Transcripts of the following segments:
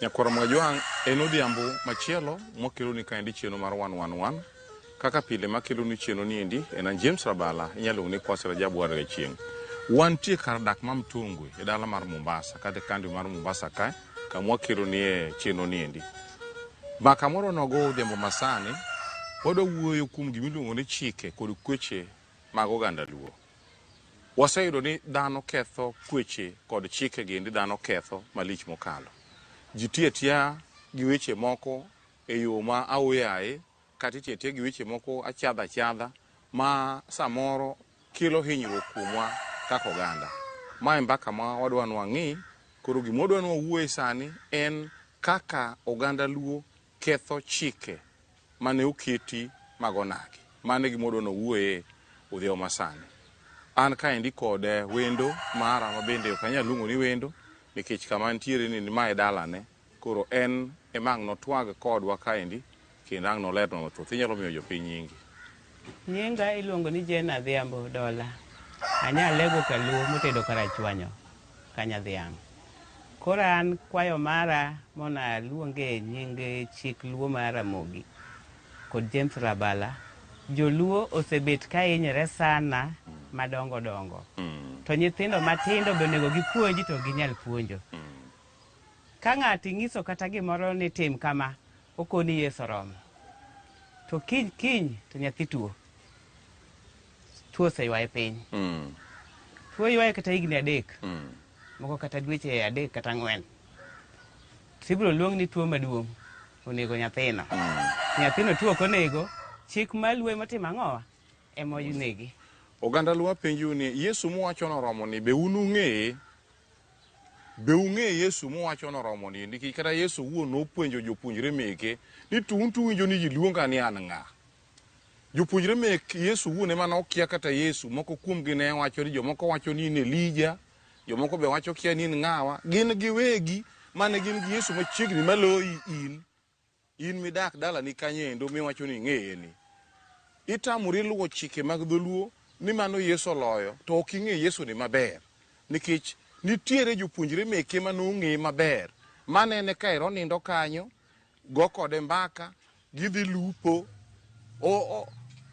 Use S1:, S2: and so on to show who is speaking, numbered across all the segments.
S1: Nyakwaro Mwajwang' en odhiambo machielo mokelo ni kaendi chieno mar 111 kaka pile makelo ni chieno ni endi en James Rabala inyalo ni Kwasi Rajabu Warga Chieng. Wantie kar dak ma Mtungwe e dala mar Mombasa kata kandi mar Mombasa kae kama kelo ni chieno ni endi. Baka moro nogo odhiambo masani odo wuoyo kuom gimiluongo ni chike kod kweche mag oganda Luo. Waseyudo ni dhano ketho kweche kod chike gi endi dhano ketho malich mokalo. Jitietia gi weche moko e yo ma aoyaye kata tietia gi weche moko achadha ma samoro kelo hinyruok kuomwa kaka oganda. Ma mbaka ma wadwa nwang'i koro gimodwa nwuoye sani en kaka oganda Luo ketho chike mane oketi magonagi. Mane gimodwa nwuoye odhiambo masani. An kaendi kod wendo mara mabende ok anyal luongo ni wendo nikech kama ntiere ni mae dalane koro en emang notwag kodwa kaendi kendo ang nolerno mathoth. Inyalo miyo jopiny nyingi.
S2: Nyinga iluongo ni Jane Adhiambo Dola. Anyalego Kaluo motedo karachwanyo Kanyadhiang'. Koro an kwayo mara mona luonge nyinge chik Luo mara Mogi kod James Rabala. Joluo osebet ka hinyre sana madongo dongo. To nyithindo matindo bonego gipuonji to ginyal puonjo. Ka ng'ati ng'iso kata gimoro ni tim kama okoni Yesu romo. To kiny to nyathi tuo. Tuo seywaye piny. Tuo ywaye kata higni 3. Moko kata dweche 3 kata 4. Sibiro luong ni tuo maduong' onego nyathino. Nyathino tuo konego chik malwe matimo ang'owa emo yunegi.
S1: Oganda Luo penjo ni Yesu mowacho noromo ni be ung'eye Yesu mowacho noromo ni nikech kata Yesu wuon nopuonjo jopuonjre meke ni tuntuwinjo ni ji luonga ni an ng'a. Jopuonjre mek Yesu wuon ema nokia kata Yesu moko kuomgi ne wacho ni jomoko wacho ni in Elija, jomoko be wacho kia ni in ng'awa. Gin giwegi mane gin gi Yesu machiegni maloyi in midak dala ni kanyendo miwacho ni ng'eye ni. Itamuri luwo chike mag dholuo ni mano Yesu oloyo to ok ing'e Yesu ni maber nikech nitiere jopuonjre meke manong'e maber manene ka ero nindo kanyo go kode mbaka gidhi lupo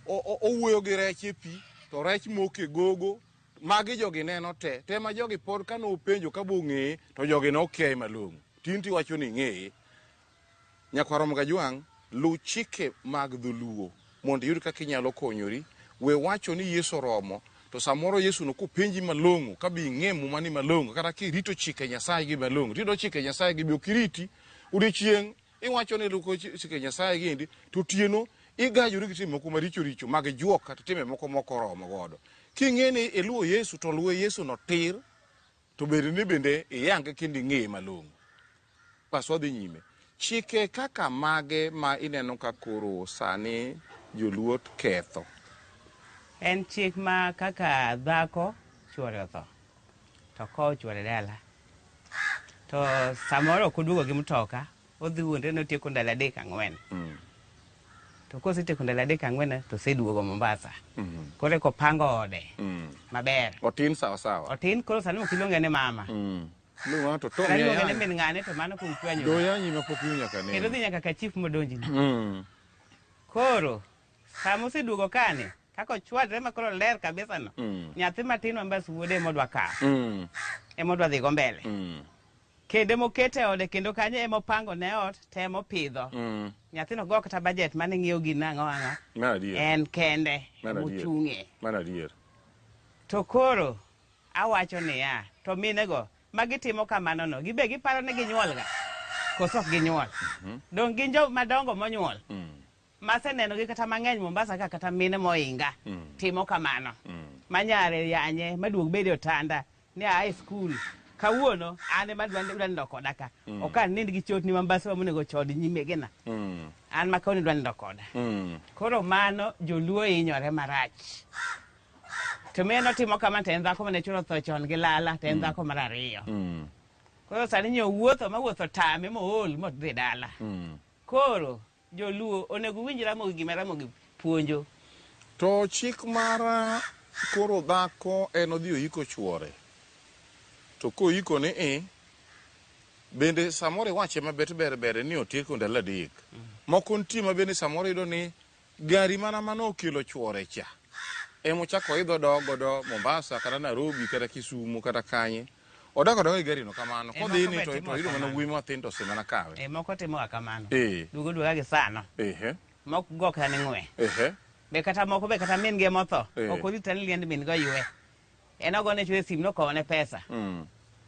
S1: owuoyo gi rech e pi to rech moke gogo magi jogi neno te ma jogi pod kano penjo ka bong'eye to jogi nokiaye malong'o tinti wacho ni ng'eye. Nyakwaro Mwajwang' lu chike mag dholuo mondo yud kaka inyalo konyori. We wacho ni Yesu romo to samoro Yesu no kopenji malong'o ka bi ng'emo mani malong'o kata kirito chike Nyasaye gi malong'o tido chike Nyasaye gi okiriti odiochieng' iwacho ni luko chike Nyasaye gi endi to tieno igajuri gi timo moko maricho mag juok kata time moko romo godo. King'eni iluwo Yesu to luwo Yesu no tir to bende iyange kindi ng'e malong'o. Pas wadhi nyime. Chike kaka mage ma ineno ka koro sani joluo ketho.
S2: En chik ma kaka dhako chuore otho to ko chuore dala. To samoro okuduogo gi mtoka odhi wuonde notieko ndalo 3-4. To kosetieko ndalo 3-4 to seduogo Mombasa. Kore ko pango ode maber.
S1: Otin sawa.
S2: Otin koro sani mokiluonge ni mama.
S1: Luongo to to
S2: miya ni min ng'ane to mano kuom chwanyo.
S1: Do yanyi ma pok nyaka ne.
S2: Kendo dhi nyaka ka chief modonjini. Koro samo oseduogo kane kako chwadre makoro ler kabisa no. Nyathi matin Mombas wuode modwa ka. Emodwa dhi go mbele. Kende mokete ode kendo kanye emopango ne ot temo pidho. Nyathino go kata budget mane ng'iewo gi nang'o. En kende mochung'e.
S1: Mana dier.
S2: To koro awacho niya to minego magitimo kamano no gibe giparo ni ginyuol ga koso ok ginyuol. Dong gin jo madongo monyuol. Maseneno gi kata mang'eny Mombasa ka kata mine moinga timo kamano. Manyare yanye maduog bedo tanda ni high school kawuono ane madwande ndoko daka okan nind gi chot ni Mombasa monego chod nyimege na. An makoni dwande ndoko da. Koro mano joluo hinyore marach. To meno timo kama to en dhako mane chulo tho chon gi lala to en dhako mar ariyo. Koro sani nyo wuotho mawuotho tame mool modhi dala. Koro joluo onego winj Ramogi gima Ramogi puonjo.
S1: To chik mara koro dhako en odhi oyiko chuore. To koyiko ni bende samoro iwache mabet ber ni otieko ndalo adek. Moko nitie ma bende samoro iyudo ni gari mana okelo chuore cha emochako idho dogodo Mombasa kata Nairobi kata Kisumu kata kanye odago e gari no kamano kodhi ni to iyudo mana wuoyi mathin to semana kawe.
S2: Moko timo kamano.
S1: Duogo
S2: gi sano. Moko go kata ng'we. Be kata moko be kata min ge motho. Ok orita ni liend min go ywe. En ogone chwe sim no kone pesa.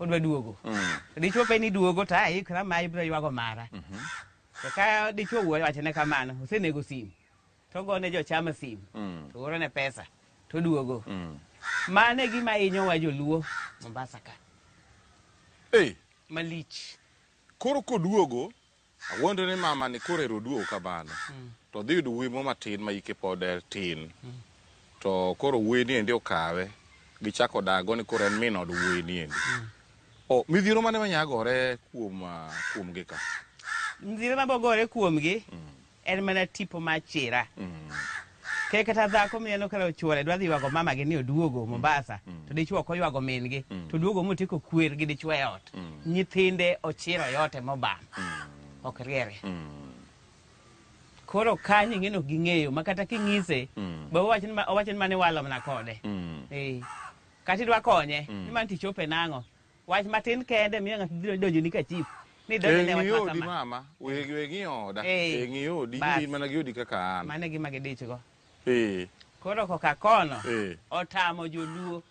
S2: Odwa duogo. Dichuo pe ni duogo ta ikra ma ibro ywago mara. To ka dichuo wuoyo wachne kamano, osenego sim. To gone jo chama sim. To oro ne pesa. To duogo. Mane gima inyo wa joluo Mombasa ka. Malich.
S1: Koro koduogo, awuondo ni mama ni koro ero duogo kabano. To dhi yudo wuoyi mo matin ma ike pod tin. To koro wuoyi ni endi okawe. Gichako dago ni koro en min od wuoyi ni endi. Midhiero mane manyagore kuom gi ka?
S2: Midhiero mabogore kuom gi en mana tipo ma chira. Ke kata dhako mieno kala chuore dwa dhi ywago mama gi ni oduogo Mombasa to dichuo ok oywago min gi to duogo motiko kwer gi dichuo e ot. Nyithinde ochiro yote mobam. Ok riere. Koro kanyi ng'eno ging'eyo makata king'ise ba owachni mane walo mana kode. Kati dwa konye ni man tichope nang'o. Wach matin kende miyo ng'ato biro donjo ni ka chief. Ni donjo ne wach
S1: makama. Mama, wegi oda. Ng'i odi, ni mana gi odi kaka an.
S2: Mane gima gidich go. Koro koka kono otamo joluo.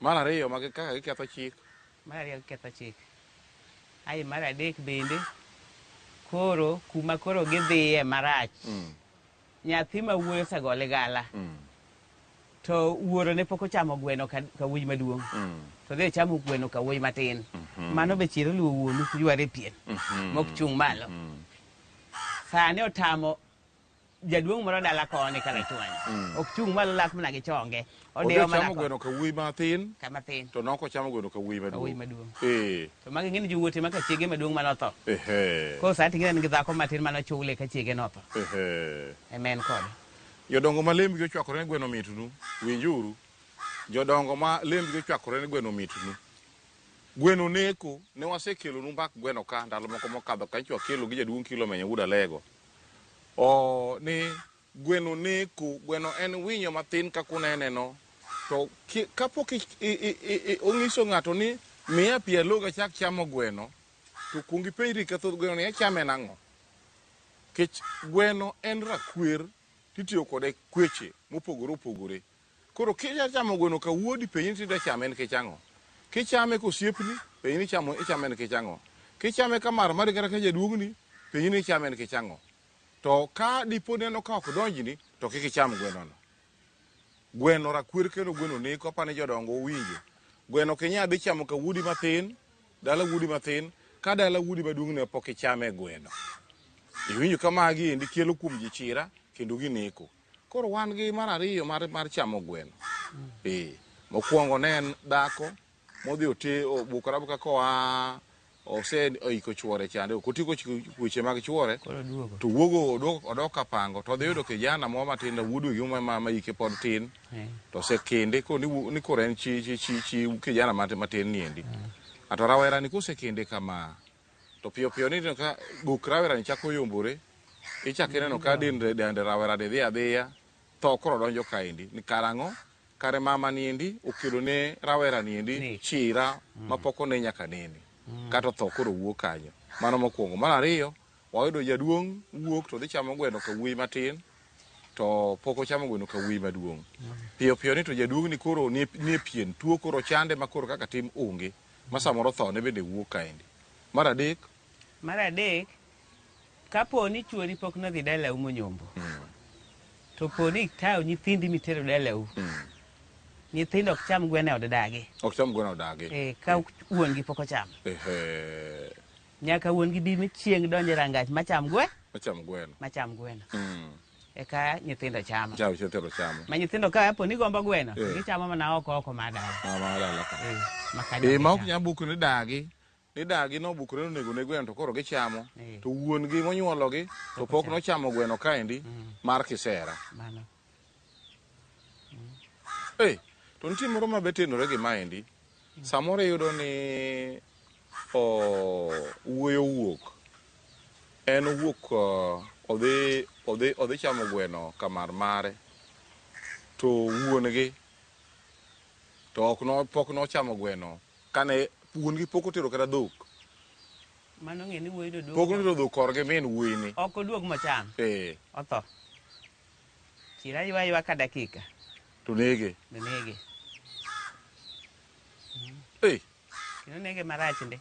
S1: Mar ariyo mage kaka giketho chik.
S2: Mar ariyo giketho chik. Ai mar adek bende koro kuma koro gidhiye marach. Nyathi ma wuoyo osegole gala. To wuoro ne pok ochamo gweno ka wuoyi maduong'. To dhi chamo gweno ka wuoyi matin. Mano be chiro luwo wuonu yware pien. Mok chung' malo. Sane otamo jaduong' moro dala koni kala chwanyo. Ok chung' malo lak mana gi chonge.
S1: Odeyo chamo gweno ka wuoyi matin.
S2: Ka matin.
S1: To noko chamo gweno ka wuoyi maduong'.
S2: To magi ng'eni jowuote maka chiege maduong' manotho. Ko sa ting'eni gi dhako matin manochule ka chiege notho. Amen kode.
S1: Jodongo ma lembgi ochwakore ne gweno mitnu, winjuru. Jodongo ma lembgi ochwakore ne gweno mitnu. Gweno neko, ne wasekelo nu mbak gweno ka, ndalo moko mokadho ka ichwa kelo gi jaduong' kilo menyo uda lego. Ni gweno neko, gweno en winyo matin kakunene no. To kapok ong'iso ng'ato ni miya pielo chak chamo gweno, to kungi penjri ka thoth gweno ni chame nang'o. Kech gweno en rakwer. Titiyo kode kweche mopogore opogore. Koro kija chamo gweno ka wuodi penyi tida chame nikech ang'o. Kichame kosiepni penyi ni ichame nikech ang'o. Kichame ka mar kata ka jaduong'ni penyi ni ichame nikech ang'o. To ka dipo neno ka ok donjni to kik icham gweno no. Gweno rakwer kendo gweno neko apani jodongo owinjo. Gweno kinya dhi chamo ka wuodi matin, dala wuodi matin, ka dala wuodi maduong' ne pok ichame gweno. Iwinjo kama gi endi kelo kuom ji chira kendo gineko. Koro wan gi mar ariyo mar chamo gweno. Mokwongo ne en dhako modhi bukora buka koa oiko chuore chande. Kotiko kweche mag chuore. To wuogo odok apango. To dhi yudo kijana mo matin na wuodo gi ma ike pod tin. To se kende ko ni koro en chi kijana matin ni endi. Ato rawera ni kose kende kama. To piyo ni ka buk rawera ni chako yombore. Ichake neno ka dende rawera de dhi adhiya tho koro donjo kaendi ni karang'o kare mama ni endi okelo ne rawera ni endi chira mapoko ne nyaka nene kata tho koro wuok kanyo. Mano mokwongo. Mar ariyo wayudo jaduong' wuok to dhi chamo gweno ka wuoyi matin to pok ochamo gweno ka wuoyi maduong'. Piyo ni to jaduong' ni koro ni pien tuo koro chande ma koro kaka tim onge ma samoro tho ne bende wuok kaendi. Mar adek kapo ni chuori pok nodhi dalau monyombo. To po ni tayo nyithindi mitero dalau. Nyithindo ok cham gweno e od dagi. Ok cham gweno e od dagi. Ka wuon gi pok ocham. Nyaka wuon gi bi chieng' donje rangach macham gweno. Macham gweno. Eka nyithindo chamo. Nyithindo chamo. Ma nyithindo ka po ni gombo gweno, gichamo mana oko ma dala. Ma dala ka. Ma ok nyambuku ni dagi. Ni dagi no bukore nego ne gweno to koro gichamo. To wuon gi monyuologi to pok nochamo gweno kaendi mar kisera. To nitie moro ma betenore gi maendi. Samoro yudo ni wuoyo wuok en wuok odhi chamo gweno kamar mare to wuon gi to pok nochamo gweno kane wuon gi pok otero kata dhok
S2: mano ng'eni wuoyi do
S1: pok notero dhok korgi min wuoyi ni
S2: ok oduog macham otho chira ywa ka dakika
S1: to nege
S2: kino nege marach ndi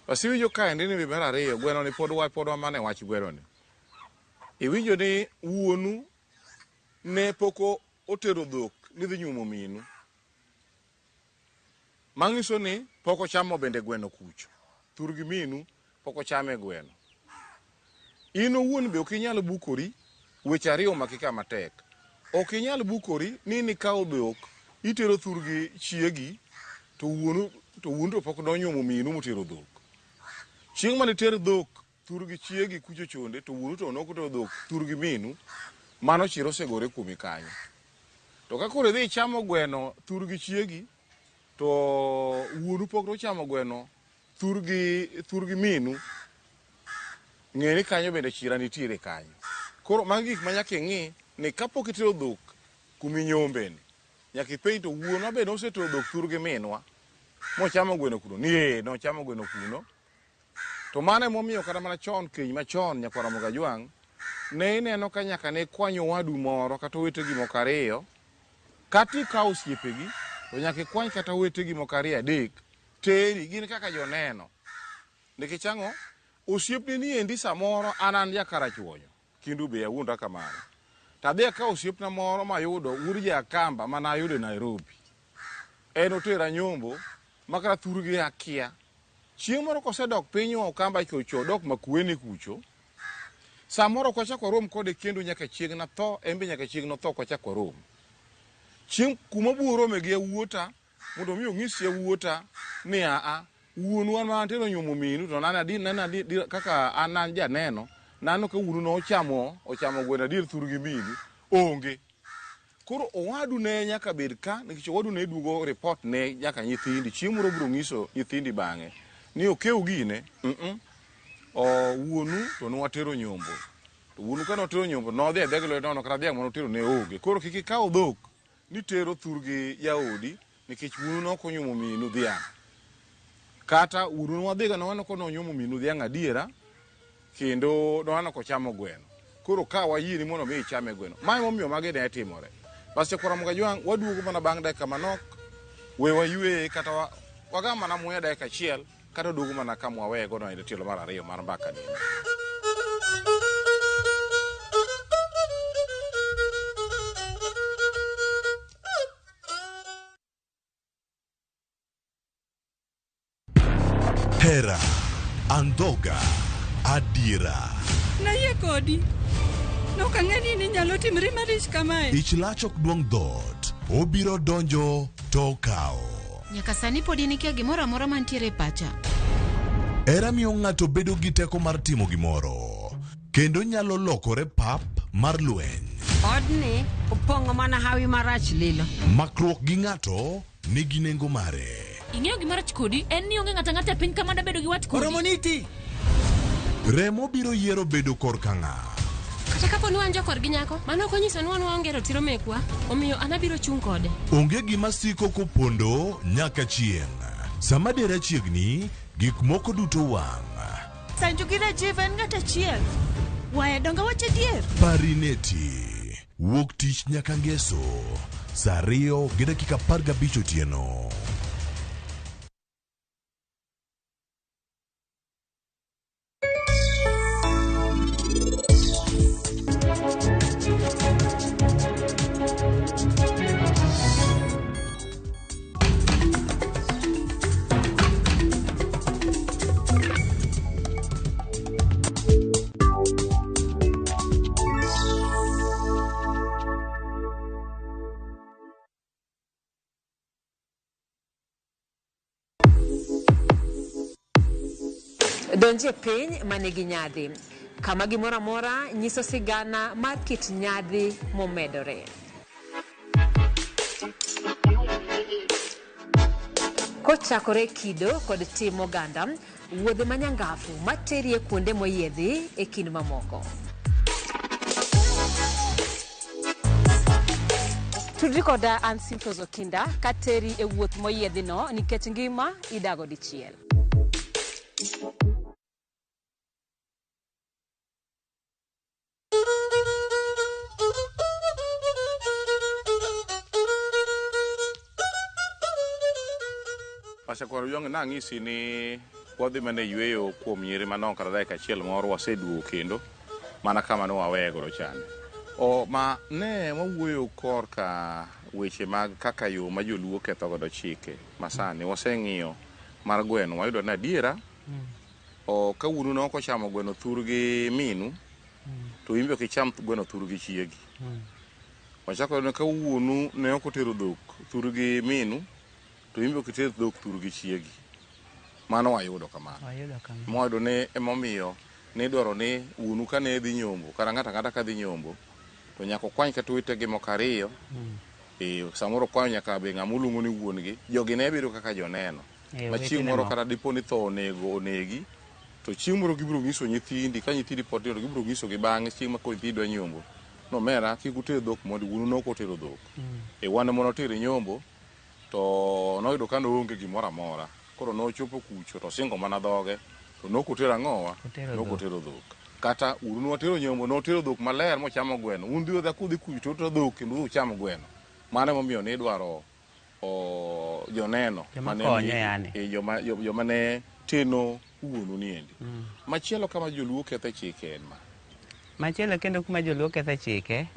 S1: wasiwinjo kaendi ni mar ariyo gweno ni pod wamane wach gweno ni iwinjo ni wuonu ne pok otero dhok ni dhi nyumo minu mang'iso ni pok ochamo bende gweno kucho thurgi minu pok ochame gweno in owuon be ok inyal bukori weche ariyo makika matek ok inyal bukori ni kawo dhok itero thurgi chiegi to wuonu to pok nonyumo minu motero dhok chieng' mane ter dhok thurgi chiegi kucho chonde to wuonu to nokotero dhok thurgi minu mano chiro osegore kuomi kanyo to ka koro idhi chamo gweno thurgi chiegi to wuonu pok nochamo gweno thurgi minu ng'eni kanyo bende chira nitiere kanyo koro magi gik ma nyaka ing'i ni kapok itero dhok kumi nyombeni nyaka ipenj to wuonwa bende osetero dhok thurgi minwa mochamo gweno kuno nochamo gweno kuno to mano emomiyo kata mana chon keny machon nyakwara Mogajwang' ne ineno ka nyaka ne kwanyo wadu moro kata owetegi moko ariyo kata ikawo osiepegi to nyaka ikwany kata owetegi moko ariyo adek teri gin kaka joneno nikech ang'o osiepni ni endi samoro an jakarachuonyo kindu be awuonda kamano tadhi akawo osiepna moro mayudo wuod jakamba mana ayudo Nairobi en otera nyombo makara thurgi akia chieng' moro kosedok piny okamba chocho dok makueni kucho samoro kwachako rom kode kendo nyaka chieng' na tho embe nyaka chieng' no tho kwachako rom chieng' kuma buo rome gi awuota mondo mi ong'isi awuota ni wuonu an ma antero nyumo minu to nana kaka an janeno nano ka wuonu nochamo gweno adier thurgi minu onge koro owadu ne nyaka bed ka nikech owadu ne duogo report ne nyaka nyithindi chieng' moro biro ng'iso nyithindi bang'e ni okew gine wuonu to nwatero nyombo to wuonu ka notero nyombo nodhi e dheg lwedo nono kata dhiang' manotero ne onge koro kik ikaw dhok ni tero thurgi jaodi nikech wuonu nokonyumo minu dhiang' kata wuonu nwadhiga nowano ko nonyumo minu dhiang' adiera kendo nowano ko chamo gweno koro ka wayieni mondo mi ichame gweno mae momiyo magi ne timore bas Nyakwara Mogajwang' waduogo mana bang' dakika manok we waywe kata wagam mana muya dakika achiel kata waduogo mana kama wawego no e tielo mar ariyo mar mbaka ni
S3: Hera, andhoga, adiera.
S4: Naye kodi. Nokang'eni ni nyalo timri malich kamae.
S3: Ich lach ok duong' dhot. Obiro donjo to kao.
S5: Nyaka sani podi nikia gimoro amora mantiere pacha.
S3: Hera miyo ng'ato bedo gi teko mar timo gimoro. Kendo nyalo lokore pap mar lweny.
S4: Odni opong'o mana hawi marach lilo.
S3: Makruok gi ng'ato nigi nengo mare.
S5: Ing'eyo gimarach kodi en ni onge ng'ata piny kama da bedo gi wat kodi.
S4: Oromoniti.
S3: Remo biro yiero bedo korka ng'a.
S5: Kata kapo ni wan jokor gi nyako, mano ok onyiso ni wan waonge ratiro mekwa, omiyo an abiro chung' kode.
S3: Onge gima siko kopondo nyaka chieng'. Sama dera chiegni, gik moko duto wang'.
S4: Sanju gi Rajiv en ng'at achiel. Wae donga wache dier.
S3: Parineti. Wuok tich nyaka ngeso. Saa 2:15 otieno.
S6: Donje piny manigi nyadhi kama gimoro amora nyiso sigana mar kit nyadhi momedore. kochakore kido kod tim oganda, wuodhe manyangafu materie kuonde moyiedhi e kind mamoko. Tudri koda an Simfozo Kinda kateri e wuoth moyiedhi no nikech ngima idago dichiel.
S1: Pasha kwaro yong na ngisi ni wadhi mane yweyo kuom nyiri manok kata dakika achiel moro waseduogo kendo mana kama ne wawego chane. O ma ne wawuoyo korka weche mag kaka yo ma joluo ketho godo chike masani waseng'iyo mar gweno wayudo na adiera o ka wuonu no ko chamo gweno thurgi minu to imbe kicham gweno thurgi chiegi. Wachako ne ka wuonu ne ok otero dhok thurgi minu to imbe kiter dhok thurgi chiegi. Mano wayudo kamano. Modo ne emomiyo ne dwaro ni wuonu kane dhi nyombo kata ngata ka dhi nyombo to nyako kwany ka tuite gi mokariyo samoro kwany nyaka be ng'amulungo ni wuongi jogi ne biro kaka joneno ma chieng' moro kata dipo ni tho onegi to chieng' moro gibiro nyiso nyithindi ka nyithindi pod tindo gibiro nyiso gi bang'e chieng' ma ko nyithindo nyombo no mera kik uter dhok mondo wuonu no ko tero dhok wan mono tere nyombo to noyudo ka noonge gimoro amora koro nochopo kucho to singo mana dhoge to nokotero ang'owa nokotero dhok kata wuonu notero nyombo notero dhok maler mochamo gweno un dhi odha kudhi kucho to dhok kendo uchamo gweno mane momiyo ne dwaro joneno joma ne teno wuonu niendi. Machielo kama joluo ketho chike en ma
S2: machielo kendo kuma joluo ketho chike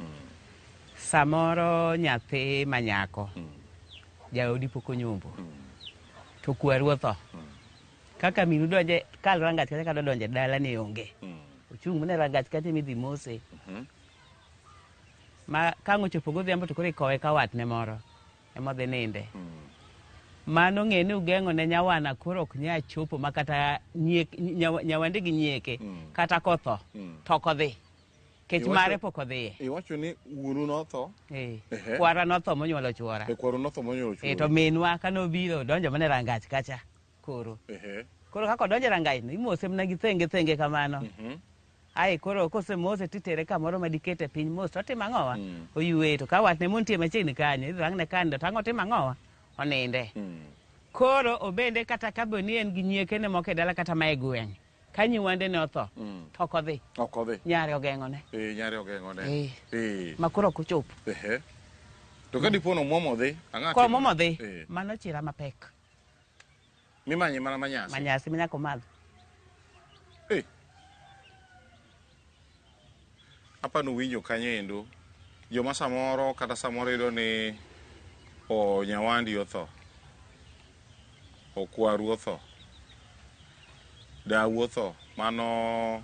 S2: samoro nyathi manyako jaodi pok onyombo to kwaru otho kaka minu donje kal rangach kata kado donje dala ne onge ochung' mane rangach kata midhi mose ma kango chopo godhiambo to kore kowe ka wat ne moro emodhi ninde mano ng'e ni ugeng'o ne nyawana koro ok nya chopo makata nyawande gi nyieke kata kotho tok odhi kech mare pok odhiye.
S1: Iwacho ni wuonu notho?
S2: Kwara notho monyuolo chuora.
S1: Kwara notho monyuolo chuora.
S2: To minwa kanobiro donjo mane rangach kacha koro. Koro kako donjo rangach no imose mna gi thenge kamano. Ai koro kose mose titere kamoro madikete piny mos to timo ang'owa oyue to ka watne montie machiegni kanyo idhang ne kando tango timo ang'owa oninde. Koro obende kata kaboni en gi nyieke ne moko e dala kata mae gweng' kanyi wande ne otho tok odhi nyare ogeng'one
S1: nyare ogeng'one
S2: makoro ok ochopo
S1: to ka dipo nomuomo dhi
S2: ko muomo dhi mano chira mapek
S1: mimanye mana manyasi
S2: minyako madho
S1: apano winjo kanyo endo joma samoro kata samoro yudo ni nyawandi otho okwaru otho dawu otho mano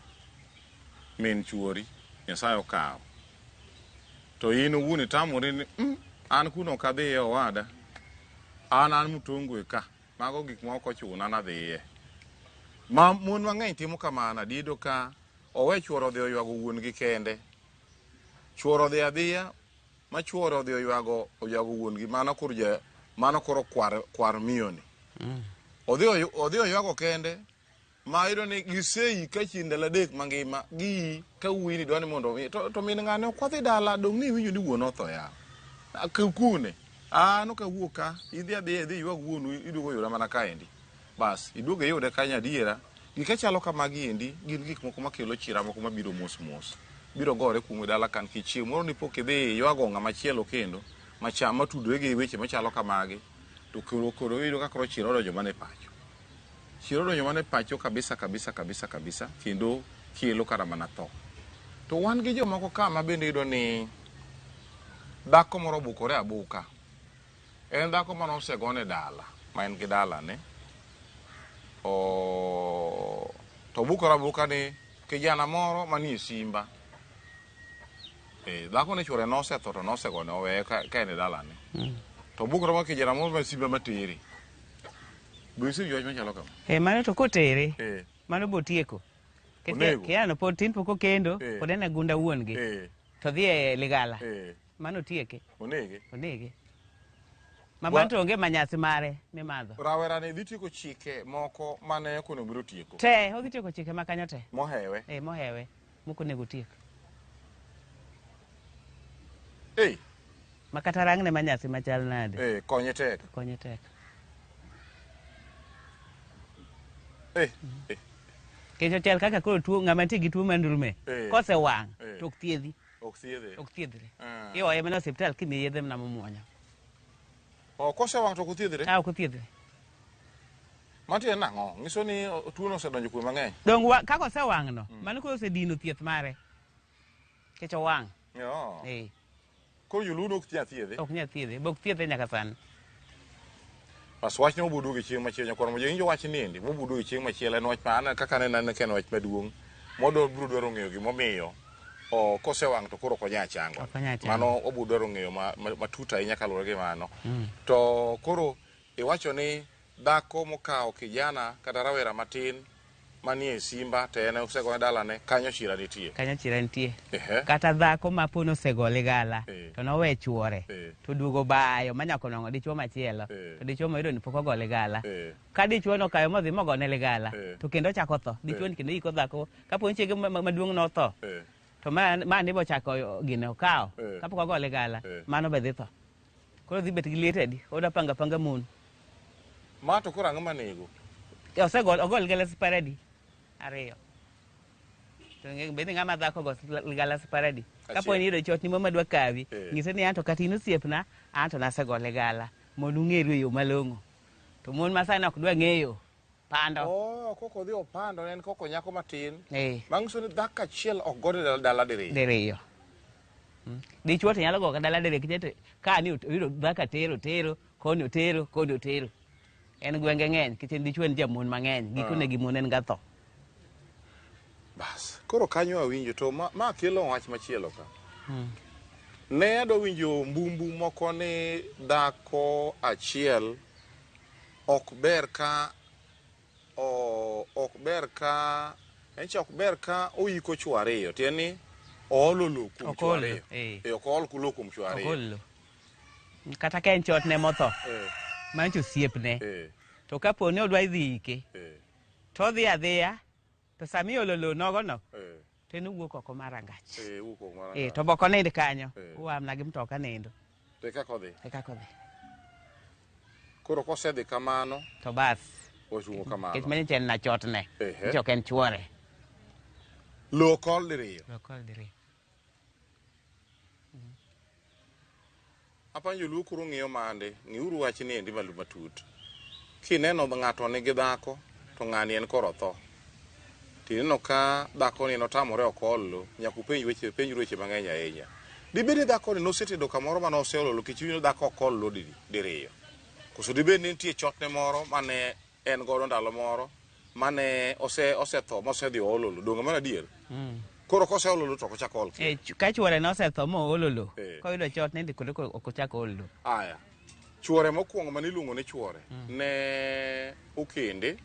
S1: min chuori Nyasaye okawo to in owuon itamori ni an kuno kadhiye owada an mutongwe ka mago gik ma ok ochuna nadhiye ma mon mang'eny timo kamano diedo ka owe chuoro odhi oywago wuon gi kende chuoro odhi adhiya ma chuoro odhi oywago wuon gi mano koro kwar miyoni odhi oywago kende ma iro ni gisei ka chindala dek mangima gi ka wuini dwani mondo to min ng'ane okwadhi dala dong ni winjo ni wuon otho ya kune no ka wuoka idhi adhi ywag wuonu iduogo yora mana kaendi bas iduogo yude kanya adiera gika chalo kamagi endi gin gik moko makelo chira moko mabiro mos biro gore kuom dala kan kichieng' moro ni pok idhi ywago ng'ama chielo kendo macham matudore gi weche machalo kamagi to koro iyudo ka koro chiro donjo mana e pacho kabisa kendo kelo kara mana tho to wan gi jomoko kama bende iyudo ni dhako moro bukore abuka en dhako mano osegone dala ma en gi dala ne to bukore abuka ni kijana moro manie simba dhako ne chuore nosetho to nosegone oweye ka en dala ne to bukore ma kijana moro ma simba materi bisi yoj machalo kama
S2: mano to kotere mano botieko kiano pod tin poko kendo pod en gunda wuon gi to dhi e ligala mano tieke onege Mabanto onge manyasi mare mimadho.
S1: Rawera ni dhi tieko chike moko mane kono biro tieko.
S2: Te, odhi tieko chike makanyo te.
S1: Mohewe.
S2: Mohewe. Moko nego tiek. Makata rang ne manyasi machal nade.
S1: Konye tek.
S2: Konye tek. Kecho tel kaka koro tuo ng'ama nitie gi tuo mandulme. Kose wang' to ok thiedhi.
S1: Ok thiedhre.
S2: Ioye mana osiptal kimiye yedhe mana momuonyo.
S1: Kose wang' to ok thiedhre?
S2: Ok thiedhre.
S1: Mantie nang'o? Ng'iso ni tuono osedonjo kuom mang'eny.
S2: Dong kaka osewang' no, mano koro osedino thieth mare. Kecho wang'.
S1: Koro joluo ok nyal thiedhe?
S2: Ok nyal thiedhe, bok thiedhe nyaka sani.
S1: Pas wach ni obudo gi chieng' machielo nyakoro mojo injo wach ni ndi obudo gi chieng' machielo en wach ma kaka ne ken wach maduong' modo biro dwaro ng'eyo gimomiyo kosewang' to koro ok onyal chango. Mano obudo dwaro ng'eyo matut ahinya kaluwore gi mano. To koro iwacho ni dhako mokawo kijana kata rawera matin manie simba to en osegone dalane kanyo chira nitie.
S2: Kanyo chira nitie. Kata dhako ma pono osegole gala to nowe chuore to duogo bayo manyako nong'o dichuo machielo to dichuo moyudo ni pok ogole gala. Ka dichuo no kayo modhi mogone gala to kendo chako tho. Dichuo ni kendo iko dhako kapo ni chiege maduong' no tho. To ma ni bo chako gine okawo kapok ogole gala mano be dhi tho. Koro dhi bet gi liet edi oda panga mon.
S1: Ma to koro ang'o manego?
S2: Ogol gala sparadi. Ariyo. To bende ng'ama dhako go gala sparadi. Kapo ni yudo chot ni mama dwa kawi, ng'ise ni anto kata in osiepna, anto nasegole gala. Mon ung'eru yo malong'o. To mon masani ok dwa ng'eyo. Pando.
S1: Koko dhi opando en koko nyako matin. Mang'iso ni dhako achiel ok gode dala diriyo.
S2: Diriyo. Dichuo to nyalo go dala diriyo kichete ka ni yudo dhako tero, koni otero. En gwenge ng'eny, kichen dichuo en jamon mang'eny, gikone gi mon en ga tho.
S1: Bas, koro kanyo awinjo to ma kelo wach machielo ka. Ne ado winjo mbumbu moko ni dhako achiel ok ber ka oiko chuo ariyo. Tieni oolo lo kuom chuo ariyo. Ok ool kulo kuom chuo ariyo.
S2: Kata ka en chot ne motho. Mancho osiepne. To kapo ni odwa idhi ike. To odhi adhiya. To sami ololo nogo no. To en wuok oko marangach. To boko nind kanyo. Uamna gi mtoka nindo.
S1: To kaka odhi.
S2: Koro
S1: kosedhi kamano.
S2: To bas.
S1: Osungo kamano.
S2: Kech mani chen na chotne. Chok en chuore.
S1: Lokol diriyo. Apanjo luo kuro ng'iyo mande. Ng'iuru wach ni endi malu matut. Kineno ng'ato nigi dhako to ng'ani en koro tho. Tineno ka dhako ni notamore okolo nyaku penj weche mang'eny ahinya. Dibedi dhako ni nosetedo kamoro mane oseolo kichwino dhako okolo diriyo. Koso dibedi nitie chotne moro mane en godo ndalo moro mane osetho mosedhi ololo dongo mana adier. Koro koseololo to ochako ol.
S2: Ka chuore no osetho mo ololo. Koyudo chotne ndi kendo ok ochako ololo.
S1: Aya. Chuore mokwongo mane iluongo ni chuore ne okende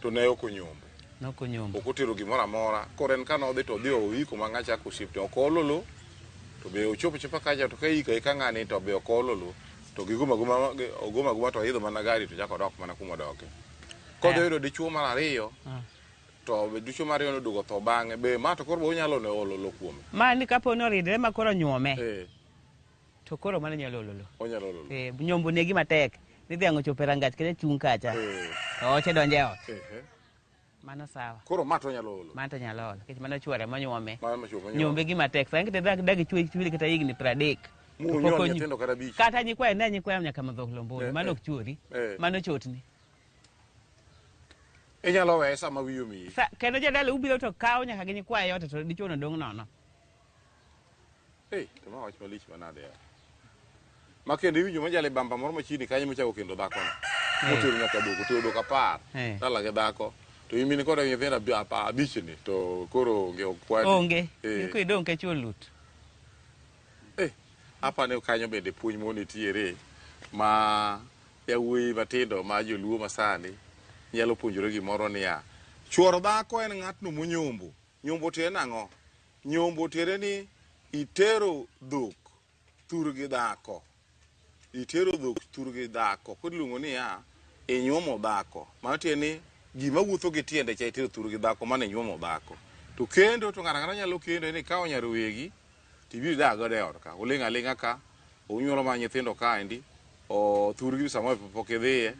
S1: to ne ok onyombo. Ok otero gimoro amora. Koro en kano odhi to odhi oiko ma ng'acha osiepne ok ololo to be ochopo kacha to ka ika ka ng'ani to be ok ololo to ogoma guma to idho mana gari to chako dok mana kuma odoke. Kodhi yudo dichuo mar ariyo to be dichuo mar ariyo noduogo tho bang'e be ma to koro be onyalo ne ololo kuome.
S2: Ma ni kapo ni oridre ma koro nyuome. To koro mane nyalo ololo.
S1: Onyalo ololo.
S2: Nyombo negi matek. Ni dhiang' ochopo rangach kendo chung kacha. To oche donje ot. Mano sawa.
S1: Koro mato nyalo ololo.
S2: Mato nyalo ololo. Kech mano chuore monyuome.
S1: Nyombe
S2: Nyombe gi matek. Sa ngite dagi chwiri kata higni 30.
S1: Munyuol nyithindo kata bich.
S2: Kata nyikwayo ne nyikwayo nyaka madhok lomboni. Mano ok chuori. Mano chotni.
S1: Inyalo weye sama wiyo omiyi.
S2: Kendo jadala ubiro to kawo nyaka gi nyikwayo yote to dichuo no dong' nono.
S1: To ma wach malich manade ya. Ma kendo iwinjo majale bamba moro machiegni kanyo mochako kendo dhako no. Motero nyaka doko to doko 10. Dala gi dhako. To imini koda nyithindo abichni to koro onge okwadi.
S2: Onge. Iko idong' ke chuo lut.
S1: Apa ne kanyo bende puonj mo nitiere ma yawuoyi matindo ma joluo masani nyalo puonjore gimoro niya. Chuor dhako en ng'atno monyombo. Nyombo tiere nang'o? Nyombo tiere ni itero dhok thur gi dhako. itero dhok turgi dhako kodiluongo ni ya inyuomo dhako matieni gima wuotho gi tiende cha itero turgi dhako mane nyuomo dhako to kendo to ng'ato ang'ata nyalo kendo ni kawo nyarowegi tibiro dak godo e ot ka uling' aling'a ka unyuolo ma nyithindo kaendi o thurgi sama pok idhiye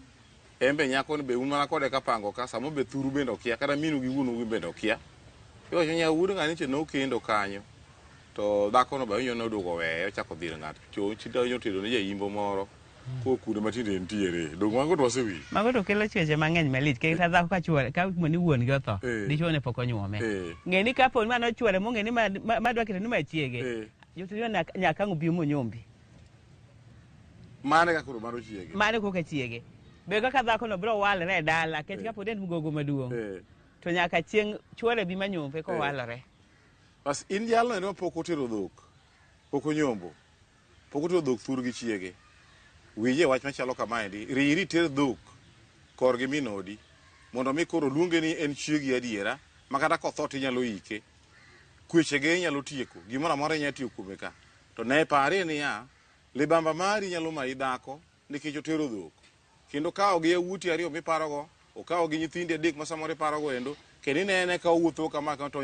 S1: embe nyako ni be un mana kode kapango ka sama be thuru bende okia kata minu gi wuonu bende okia iwacho nyawuodo ng'ani to nokendo kanyo to dhako no be onyo noduogo weye ochako dhir ng'ato chidonyo tedo ne jaimbo moro kokude matinde ntiere dong mago to wasewi
S2: mago to kelo chweche mang'eny malich kata dhako ka chwore ka moni wuon gi otho dichuo ne pok onyuome ng'eni kapo mano chwore mong'eni madwa keto ni machiege jotedo nyaka ng'ubi monyombi
S1: mane kakoro mano chiege
S2: mane koka chiege be kaka dhako no biro walre e dala kech kapo dend mgogo maduong' to nyaka chieng' chwore bi manyombe ko walore
S1: bas in jalno ne pok otero dhok pok onyombo pok otero dhok thurgi chiege winje wach machalo kamaendi riri ter dhok korgi minodi mondo mi koro luonge ni en chiegi adiera makata kotho tinyalo ike kwechege inyalo tieko gimoro amora inyalo tiyo kuome ka to ne pare ni ya libamba mari nyalo mayi dhako nikech otero dhok kendo kawo gi yawuoti ariyo miparogo okawo gi nyithindi adek ma samoro iparogo endo kendo inene ka owuotho kama to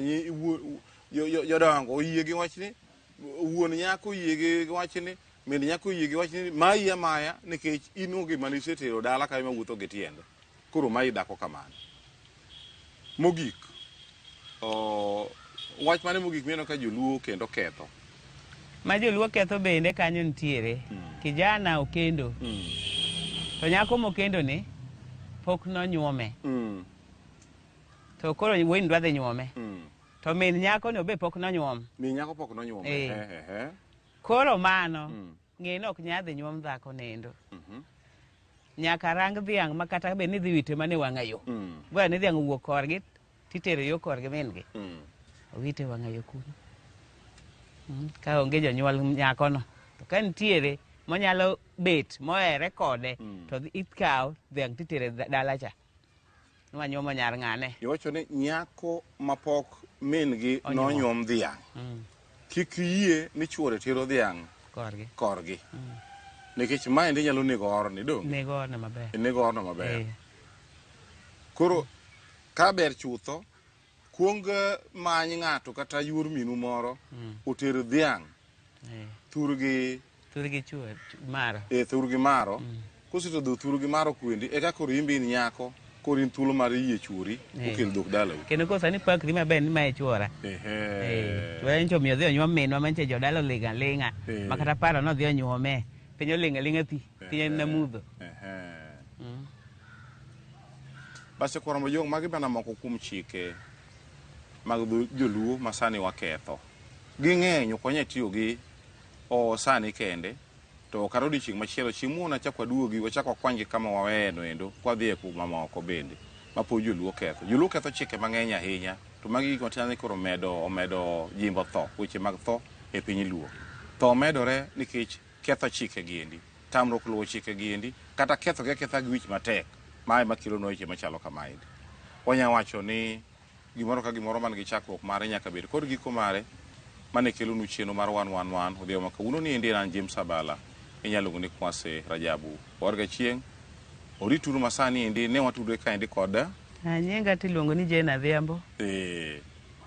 S1: jodongo oyie gi wachni wuon nyako oyie gi wachni min nyako oyie gi wachni mayi amaya nikech in onge mane isetero dala ka wuotho gi tiende koro mayi dhako kamano mogik wach mane mogik mino ka joluo kendo ketho
S2: ma joluo ketho bende kanyo nitiere kijana okendo to nyako mokendo ni pok nonyuome to koro wuon dwa dhi nyuome to min nyako no be pok nonyuom
S1: min nyako pok nonyuom
S2: koro mano ng'eni ok nyal dhi nyuom dhako nendo nyaka rang dhiang' ma kata be ni dhi wite mane wang'a yo bwana ni dhiang' owuok korgi titero yo korgi min gi owite wang'a yo kuno ka onge jonyuol nyako no to ka nitiere monyalo bet mohere kode to ikawo dhiang' titere dala cha nwanyuomo nyar ng'ane
S1: iwacho ni nyako mapok min gi nonyuom dhiang' kik yie ni chuore tero dhiang' korgi nikech maendi nyalo nego orni dong
S2: nego orno maber
S1: koro ka ber chutho kuong many ng'ato kata yuor minu moro oter dhiang' thurgi
S2: chuor maro
S1: thurgi maro koseto thurgi maro kwendi eka koro imbi in nyako koro in thuolo mar yie chuori okel dhok dala
S2: kendo ko sani pakri maber ni mae chuora chuora ncho miyo dhi onyuom minwa manche jodala oling' aling'a makata paro no dhi onyuome piny oling' aling'a piny en namudho
S1: base koromo jong magi bana moko kuom chike mag joluo ma sani waketho ging'eny ok wanyal tiyo gi sani kende to kata odiochieng' machielo chieng' muona chako waduogi wachako wakwangi kama waweyeno endo kwadhi e kuma moko bende mapo joluo ketho chike mang'eny ahinya to magi gik matani koro omedo jimbo tho weche mag tho e piny luo tho medore nikech ketho chike giendi tamruok luwo chike giendi kata ketho gi wich matek mae makelo weche machalo kamaendi wanyalo wacho ni gimoro ka gimoro man gi chakruok mare nyaka bed kod giko mare mane kelo nu chieno mar 111 odhiyo makawuono ni endi an James Sabala inyalo luongo ni Kwase Rajabu warga chieng' orituru masani endi ne watudre ka endi kod
S2: nyinga tiluongo ni Jane Adhiambo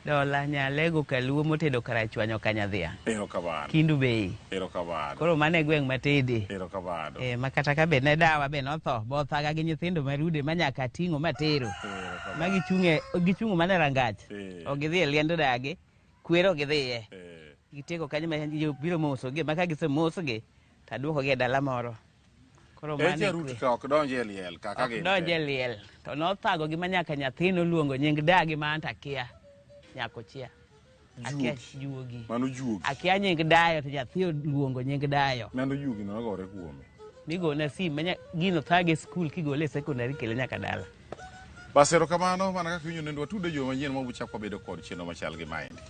S2: Dola Nyalego Kaluo motedo karachwanyo kanyadhiang'
S1: erokamano
S2: Kindu Bei
S1: erokamano
S2: koro mane gweng' matede
S1: erokamano
S2: makata ka be ne dawa be notho bothaga gi nyithindo marude manyaka ting'o matero ma gichung'o mane rangach ok gidhi e liend dage kwero gidhiye gitego kanyo ma biro mosogi maka gisemosogi taduokogi e dala moro koro mane
S1: ok donje e liel kaka
S2: gi donje e liel to nothago gi manyaka nyathino luongo nying dagi ma anta kia nyako chia akia juogi
S1: mano juogi
S2: akia nying dayo to nyathi luongo nying dayo
S1: mano juogi no gore kuome
S2: migona sim gino thage skul kigole secondary kele nyaka dala
S1: basero kamano mana kaka winjo nendo watude jo manyien mabuchako bedo kod chieno machal gi maendi